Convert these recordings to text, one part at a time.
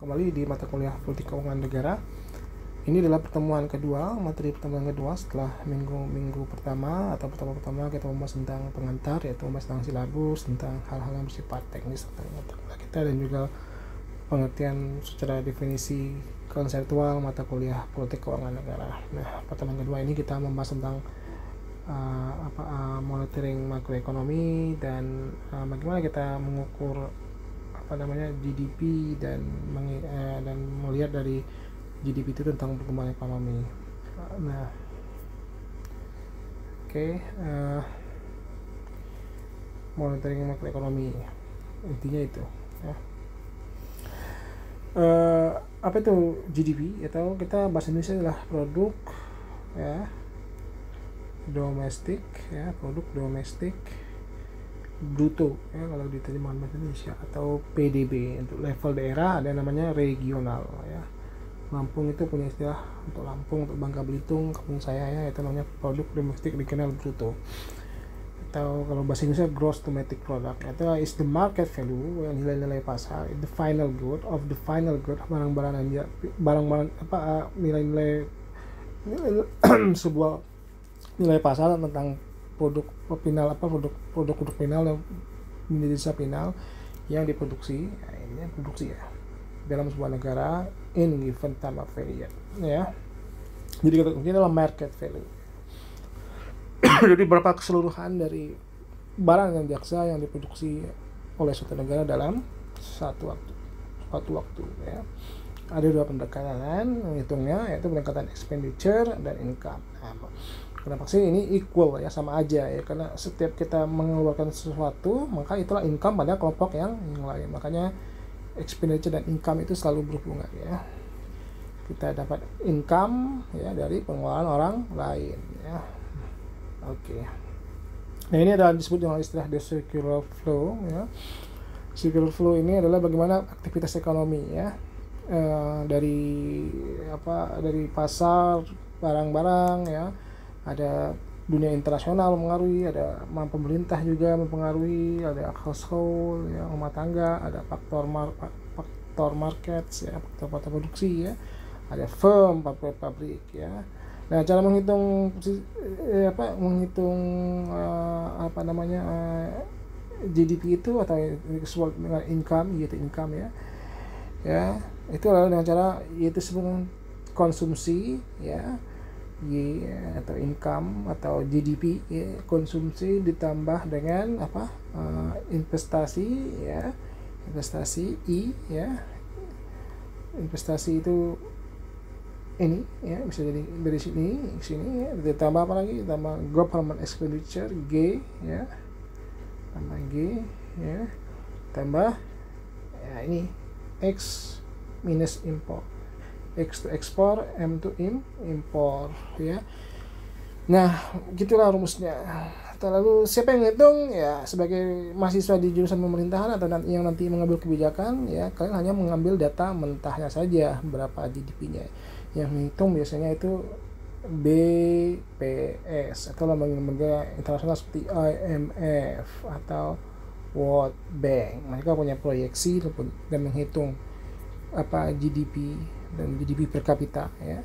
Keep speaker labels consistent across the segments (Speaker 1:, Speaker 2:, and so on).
Speaker 1: kembali di mata kuliah Politik Keuangan Negara. Ini adalah materi pertemuan kedua setelah minggu pertama atau pertama kita membahas tentang pengantar, yaitu membahas tentang silabus, tentang hal-hal yang bersifat teknis tentang mata kuliah kita, dan juga pengertian secara definisi konseptual mata kuliah Politik Keuangan Negara. Nah, pertemuan kedua ini kita membahas tentang monitoring makroekonomi dan bagaimana kita mengukur GDP dan melihat dari GDP itu tentang perkembangan ekonomi. Nah, monitoring makroekonomi intinya itu ya. Apa itu GDP? Atau kita bahasa Indonesia adalah produk ya domestik ya, produk domestik bruto ya kalau diterjemahkan bahasa Indonesia, atau PDB. Untuk level daerah ada namanya regional ya. Lampung itu punya istilah untuk Lampung, untuk Bangka Belitung, kampung saya ya, itu namanya produk domestik regional bruto. Atau kalau bahasa Indonesia gross domestic product, itu is the market value, nilai-nilai pasar, the final good, nilai-nilai sebuah nilai pasar tentang produk final yang menjadi final yang diproduksi. Nah, ini produksi ya dalam sebuah negara in given time of period ya. Jadi ini adalah market value. Jadi berapa keseluruhan dari barang dan jasa yang diproduksi oleh suatu negara dalam suatu waktu ya. Ada dua pendekatan menghitungnya, yaitu pendekatan expenditure dan income. Nah, kenapa sih ini equal ya, sama aja ya, karena setiap kita mengeluarkan sesuatu maka itulah income pada kelompok yang lain. Makanya expenditure dan income itu selalu berhubungan ya. Kita dapat income ya dari pengeluaran orang lain ya. Nah, ini adalah disebut dengan istilah the circular flow ya. Circular flow ini adalah bagaimana aktivitas ekonomi ya, dari pasar barang-barang ya, ada dunia internasional mempengaruhi, ada pemerintah juga mempengaruhi, ada household ya, rumah tangga, ada faktor markets ya, faktor produksi ya, ada firm, pabrik ya. Nah, cara menghitung GDP itu atau disebut dengan income, yaitu income ya. Ya, itu adalah dengan cara yaitu sebelum konsumsi ya, atau income atau GDP ya, konsumsi ditambah dengan investasi ya, investasi ya, investasi itu ini ya, bisa jadi dari sini ke sini ya, ditambah apa lagi, ditambah government expenditure G ya, tambah G ya, tambah ya ini X minus import, X to export, M to import ya. Nah, gitulah rumusnya. Lalu siapa yang ngitung ya, sebagai mahasiswa di jurusan pemerintahan atau yang nanti mengambil kebijakan ya, kalian hanya mengambil data mentahnya saja berapa GDP-nya. Yang menghitung biasanya itu BPS atau lembaga internasional seperti IMF atau World Bank. Mereka punya proyeksi dan menghitung GDP dan GDP per kapita ya,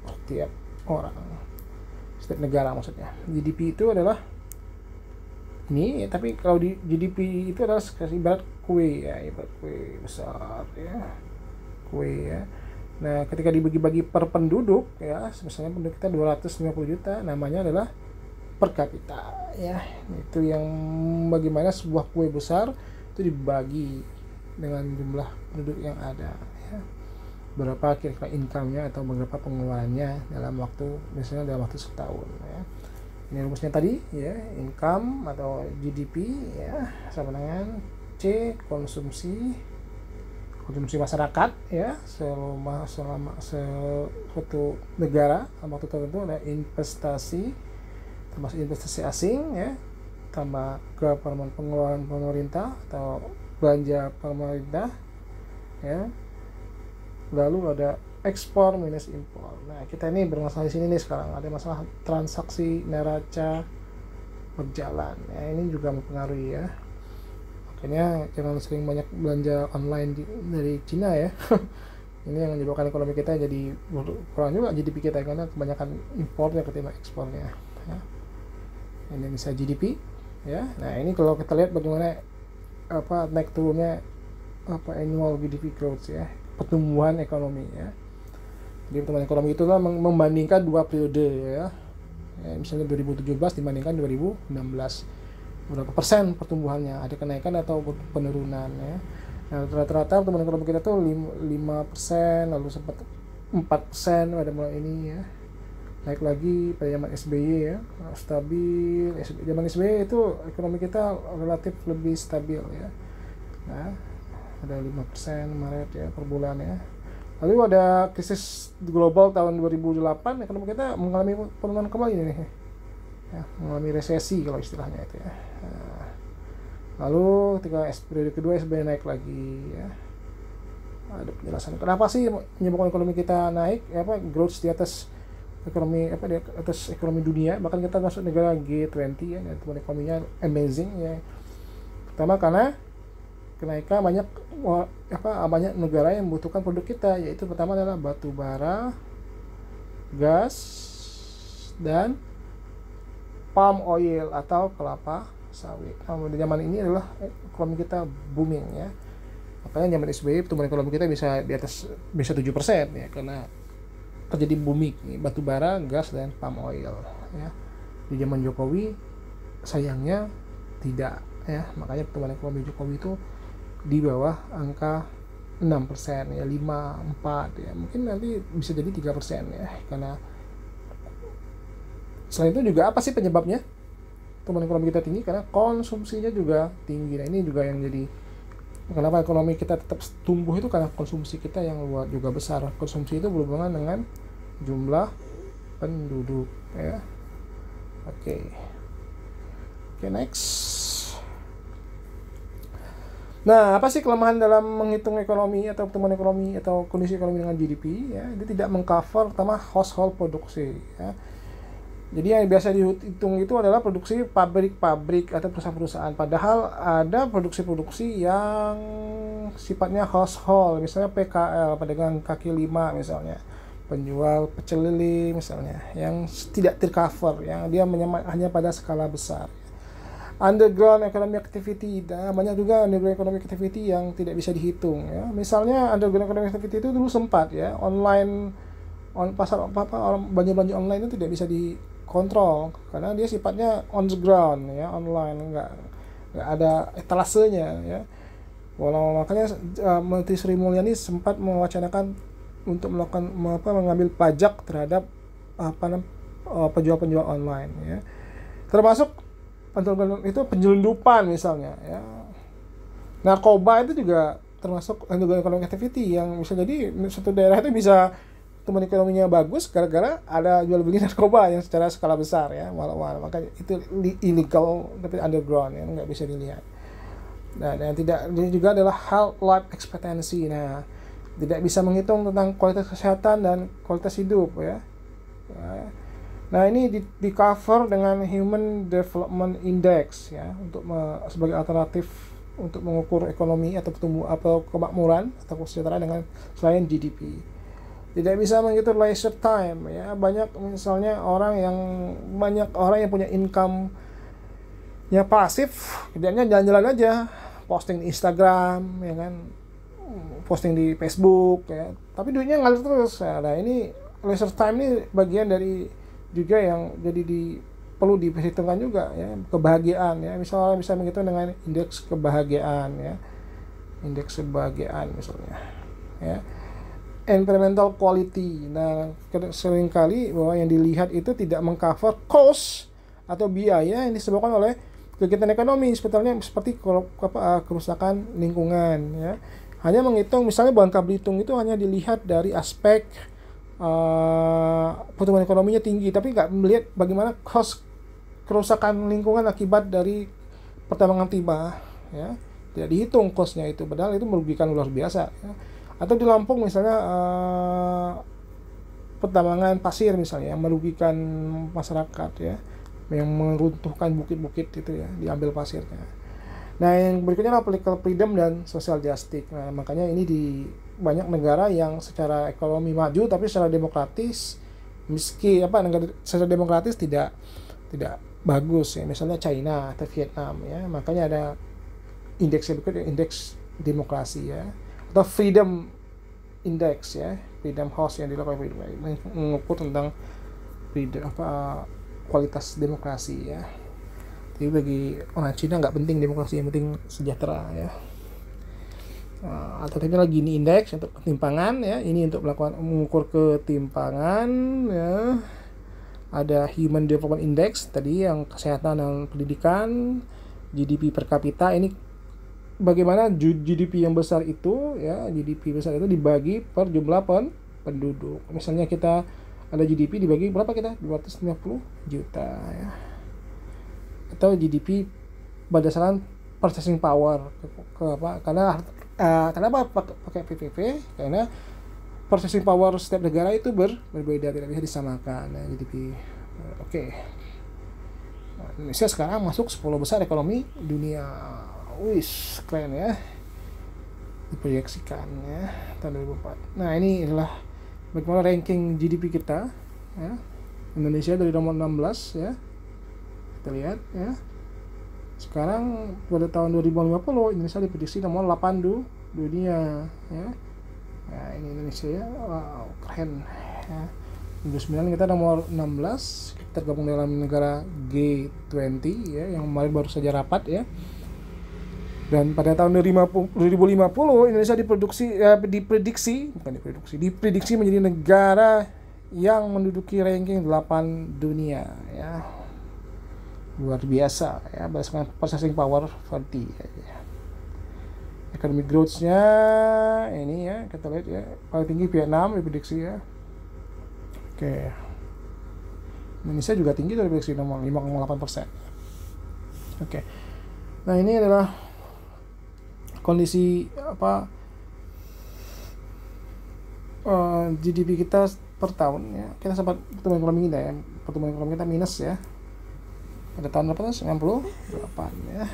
Speaker 1: setiap orang, setiap negara maksudnya. GDP itu adalah ini ya, tapi kalau di GDP itu adalah ibarat kue ya, ibarat kue besar ya, kue ya. Nah, ketika dibagi-bagi per penduduk ya, misalnya penduduk kita 250 juta, namanya adalah per kapita ya. Itu yang bagaimana sebuah kue besar itu dibagi dengan jumlah penduduk yang ada ya. Berapa kira-kira income-nya atau berapa pengeluarannya dalam waktu, misalnya dalam waktu setahun ya. Ini rumusnya tadi ya, income atau GDP ya sama dengan C konsumsi masyarakat ya selama suatu negara dalam waktu tertentu. Ada investasi, termasuk investasi asing ya, tambah pengeluaran pemerintah atau belanja pemerintah ya. Lalu ada ekspor minus impor. Nah, kita ini bermasalah di sini nih sekarang, ada masalah transaksi neraca berjalan ya, ini juga mempengaruhi ya. Makanya jangan sering banyak belanja online dari Cina ya. Ini yang menyebabkan ekonomi kita jadi kurang juga GDP kita karena kebanyakan impornya ketimbang ekspornya ya. Ini bisa GDP ya. Nah ini kalau kita lihat bagaimana naik turunnya annual GDP growth ya, pertumbuhan ekonomi ya. Jadi pertumbuhan ekonomi itu lah membandingkan dua periode ya. Misalnya 2017 dibandingkan 2016, berapa persen pertumbuhannya, ada kenaikan atau penurunan ya. Nah, rata-rata pertumbuhan ekonomi kita tuh 5%, lalu sempat 4% pada mulai ini ya. Naik lagi pada zaman SBY ya, stabil. Zaman SBY itu ekonomi kita relatif lebih stabil ya. Nah, ada 5% Maret ya per bulan ya. Lalu ada krisis global tahun 2008, ekonomi kita mengalami penurunan kembali nih ya, mengalami resesi kalau istilahnya itu ya. Nah, lalu ketika periode kedua SBY naik lagi ya. Ada penjelasan kenapa sih menyebabkan ekonomi kita naik growth di atas ekonomi di atas ekonomi dunia, bahkan kita masuk negara G20 ya, dan ekonominya amazing ya. Pertama karena kenaikan banyak negara yang membutuhkan produk kita, yaitu pertama adalah batu bara, gas, dan palm oil atau kelapa sawit. Nah, di zaman ini adalah ekonomi kita booming ya. Makanya zaman SBY pertumbuhan ekonomi kita bisa di atas 7% ya, karena terjadi booming batu bara, gas, dan palm oil ya. Di zaman Jokowi sayangnya tidak ya, makanya pertumbuhan ekonomi Jokowi itu di bawah angka 6% ya, 5-4 ya, mungkin nanti bisa jadi 3% ya. Karena selain itu juga apa sih penyebabnya pertumbuhan ekonomi kita tinggi? Karena konsumsinya juga tinggi. Nah ini juga yang jadi kenapa ekonomi kita tetap tumbuh, itu karena konsumsi kita yang luar juga besar. Konsumsi itu berhubungan dengan jumlah penduduk ya. Oke, next. Nah, apa sih kelemahan dalam menghitung ekonomi atau pertumbuhan ekonomi atau kondisi ekonomi dengan GDP ya? Dia tidak mengcover pertama household produksi ya. Jadi yang biasa dihitung itu adalah produksi pabrik-pabrik atau perusahaan-perusahaan. Padahal ada produksi-produksi yang sifatnya household, misalnya PKL, pedagang kaki lima misalnya, penjual pecel lele misalnya, yang tidak tercover, yang dia hanya pada skala besar. Underground economic activity, banyak juga underground economic activity yang tidak bisa dihitung ya. Misalnya underground economic activity itu dulu sempat ya, pasar belanja online itu tidak bisa dikontrol karena dia sifatnya on the ground ya, online, nggak ada etalasenya ya. Walau makanya Menteri Sri Mulyani sempat mewacanakan untuk mengambil pajak terhadap penjual-penjual online ya, termasuk itu penyelundupan misalnya ya. Narkoba itu juga termasuk underground economic activity yang bisa jadi suatu daerah itu bisa pertumbuhan ekonominya bagus gara-gara ada jual beli narkoba yang secara skala besar ya, walau makanya itu illegal tapi underground ya, nggak bisa dilihat. Nah, dan ini juga adalah health life expectancy. Nah, tidak bisa menghitung tentang kualitas kesehatan dan kualitas hidup ya. Nah ini di cover dengan Human Development Index ya, untuk sebagai alternatif untuk mengukur ekonomi atau kemakmuran atau kesejahteraan dengan selain GDP. Tidak bisa menghitung leisure time ya, banyak orang yang punya income ya pasif, kerjanya jalan-jalan aja, posting di Instagram ya kan, posting di Facebook ya, tapi duitnya ngalir terus ya. Nah ini leisure time ini bagian dari juga yang jadi perlu diperhitungkan juga ya, kebahagiaan ya, misalnya bisa menghitung dengan indeks kebahagiaan ya, indeks kebahagiaan misalnya ya. Environmental quality, nah seringkali bahwa yang dilihat itu tidak mengcover cost atau biaya yang disebabkan oleh kegiatan ekonomi, seperti kerusakan lingkungan ya. Hanya menghitung misalnya Bangka Belitung itu hanya dilihat dari aspek pertumbuhan ekonominya tinggi, tapi nggak melihat bagaimana cost kerusakan lingkungan akibat dari pertambangan timah ya, tidak dihitung costnya itu, padahal itu merugikan luar biasa ya. Atau di Lampung misalnya pertambangan pasir misalnya yang merugikan masyarakat ya, yang meruntuhkan bukit-bukit itu ya, diambil pasirnya. Nah, yang berikutnya adalah political freedom dan social justice. Nah, makanya ini di banyak negara yang secara ekonomi maju tapi secara demokratis negara secara demokratis tidak bagus ya. Misalnya China atau Vietnam ya. Makanya ada indeks yang berikutnya, indeks demokrasi ya. Atau freedom index ya, Freedom House yang dilakukan mengukur tentang kualitas demokrasi ya. Jadi bagi orang Cina nggak penting demokrasi, yang penting sejahtera ya. Alternatifnya lagi ini indeks untuk ketimpangan ya, ini untuk mengukur ketimpangan ya. Ada Human Development Index tadi yang kesehatan dan pendidikan, GDP per kapita, ini bagaimana GDP yang besar itu ya, GDP besar itu dibagi per jumlah penduduk. Misalnya kita ada GDP dibagi berapa, kita 250 juta ya. Atau GDP berdasarkan purchasing power karena kenapa pakai PPP, karena purchasing power setiap negara itu berbeda, tidak bisa disamakan ya, GDP. Oke. Nah, Indonesia sekarang masuk 10 besar ekonomi dunia. Wis, keren ya, diproyeksikan ya tahun 2004. Nah, ini adalah bagaimana ranking GDP kita ya. Indonesia dari nomor 16 ya, kita lihat ya. Sekarang pada tahun 2050 Indonesia diprediksi nomor 8 dunia ya. Nah, ini Indonesia ya, wow, keren ya. 2009 kita nomor 16, kita tergabung dalam negara G20 ya, yang kemarin baru saja rapat ya. Dan pada tahun 2050 Indonesia diprediksi menjadi negara yang menduduki ranking 8 dunia ya. Luar biasa ya, berdasarkan purchasing power 40 ya. Economic growth-nya ini ya, kita lihat ya, paling tinggi Vietnam diprediksi ya. Oke. Indonesia juga tinggi, diprediksi nomor 5,8%. Oke. Nah, ini adalah kondisi GDP kita per tahun ya. Kita sempat pertumbuhan ekonomi kita minus ya. Pada tahun berapa? 98 ya.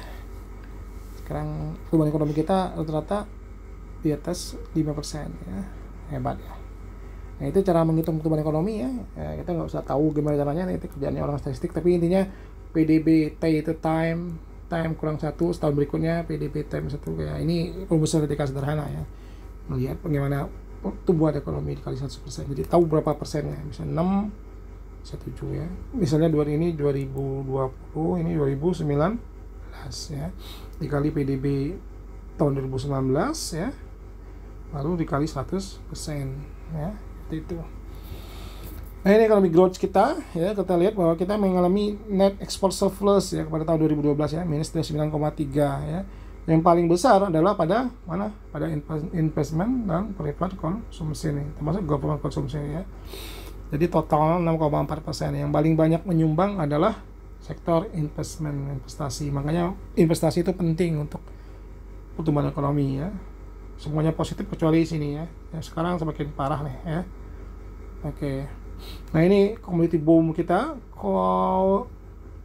Speaker 1: Sekarang pertumbuhan ekonomi kita rata-rata di atas 5% ya. Hebat ya. Nah, itu cara menghitung pertumbuhan ekonomi ya. Kita nggak usah tahu gimana caranya, itu kerjaannya orang statistik, tapi intinya PDB T itu time kurang 1, setahun berikutnya PDB time 1 ya. Ini rumus matematika sederhana ya, melihat bagaimana pertumbuhan ekonomi dikali 100%, jadi tahu berapa persennya, bisa 6, bisa 7 ya. Misalnya ini 2020, ini 2019 ya, dikali PDB tahun 2019 ya, lalu dikali 100% ya, itu. Nah, ini economic growth kita ya, kita lihat bahwa kita mengalami net export surplus ya pada tahun 2012 ya, minus 9,3 ya. Yang paling besar adalah pada mana? Pada investment dan private consumption ini, termasuk government consumption ya. Jadi total 6,4%. Yang paling banyak menyumbang adalah sektor investasi. Makanya investasi itu penting untuk pertumbuhan ekonomi ya. Semuanya positif kecuali sini ya. Sekarang semakin parah nih ya. Oke. Nah, ini commodity boom kita, coal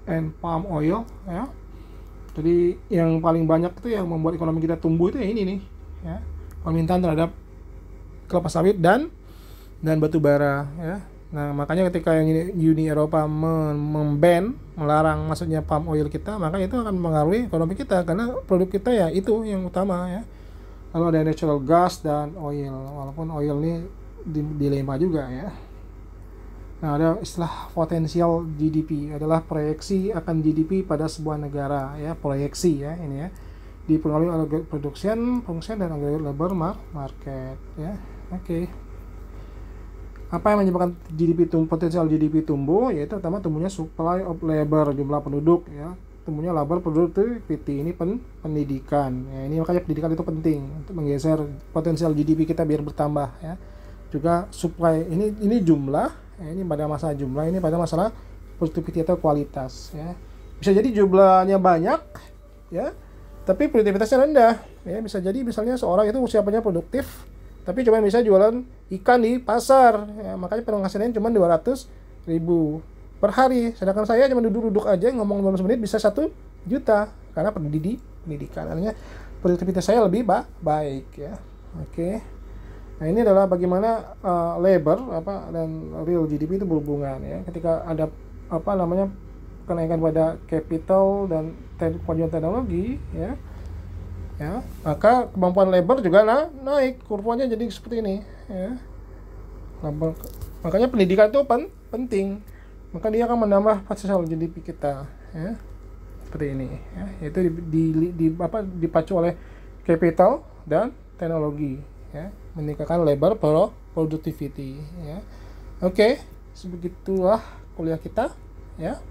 Speaker 1: and palm oil ya. Jadi yang paling banyak itu yang membuat ekonomi kita tumbuh itu ya ini nih ya, permintaan terhadap kelapa sawit dan batu bara ya. Nah, makanya ketika yang Uni Eropa melarang masuknya palm oil kita, maka itu akan mengaruhi ekonomi kita, karena produk kita ya itu yang utama ya. Lalu ada natural gas dan oil, walaupun oil ini dilema juga ya. Nah, ada istilah potensial GDP, adalah proyeksi akan GDP pada sebuah negara ya, proyeksi ya ini ya, dipengaruhi oleh production dan labor market ya. Oke. Apa yang menyebabkan potensial GDP tumbuh? Yaitu pertama, tumbuhnya supply of labor, jumlah penduduk ya, tumbuhnya labor productivity, ini pendidikan ya. Ini makanya pendidikan itu penting untuk menggeser potensial GDP kita biar bertambah ya. Juga supply, ini jumlah ya, ini pada masalah jumlah, ini pada masalah productivity atau kualitas ya. Bisa jadi jumlahnya banyak ya, tapi produktivitasnya rendah ya. Bisa jadi misalnya seorang itu usianya produktif tapi cuma bisa jualan ikan di pasar ya, makanya penghasilannya cuma 200.000 per hari, sedangkan saya cuma duduk-duduk aja ngomong 15 menit bisa 1 juta karena pendidikan, artinya produktivitas saya lebih baik ya. Oke. Nah, ini adalah bagaimana labor dan real GDP itu berhubungan ya. Ketika ada kenaikan pada capital dan kemajuan teknologi ya, maka kemampuan labor juga naik, kurvanya jadi seperti ini ya. Makanya pendidikan itu penting, maka dia akan menambah parsial GDP kita ya, seperti ini ya, yaitu dipacu oleh capital dan teknologi ya, meningkatkan labor productivity ya. Oke, sebegitulah kuliah kita ya.